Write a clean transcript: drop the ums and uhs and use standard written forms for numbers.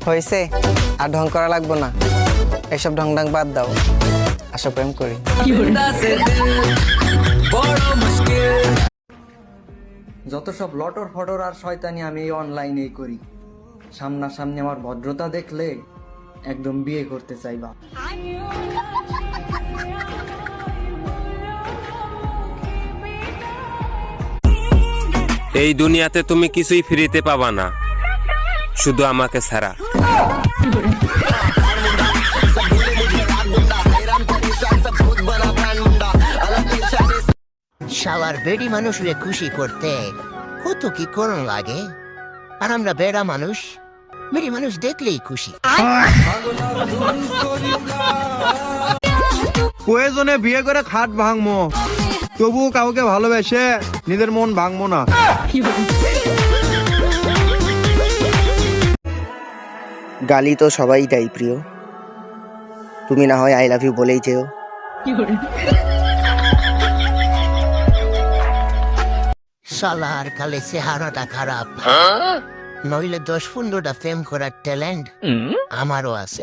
হয়েছে, আর ঢং করা লাগবো না। এসব ঢং ঢং বাদ দাও, আসো প্রেম করি। যত সব লটর ফটর আর শয়তানি আমি এই অনলাইনেই করি। সামনাসামনি আমার ভদ্রতা দেখলে একদম বিয়ে করতে চাইবা। এই দুনিয়াতে তুমি কিছুই ফ্রিতে পাবা না, শুধু আমাকে ছাড়া। শালার বেডি মানুষরে খুশি করতে কত কি করণ লাগে, আর আমরা বেড়া মানুষ বেডি মানুষ দেখলেই খুশি। প্রয়োজনে বিয়ে করে খাট ভাঙবো, তবু কাউকে ভালোবেসে নিজের মন ভাঙবো না। গালি তো সবাই দেয় প্রিয়, তুমি না হয় আই লাভ ইউ বলেই যেও। শালার কালে চেহারাটা খারাপ, নইলে 10-15টা প্রেম করার ট্যালেন্ট আমারও আছে।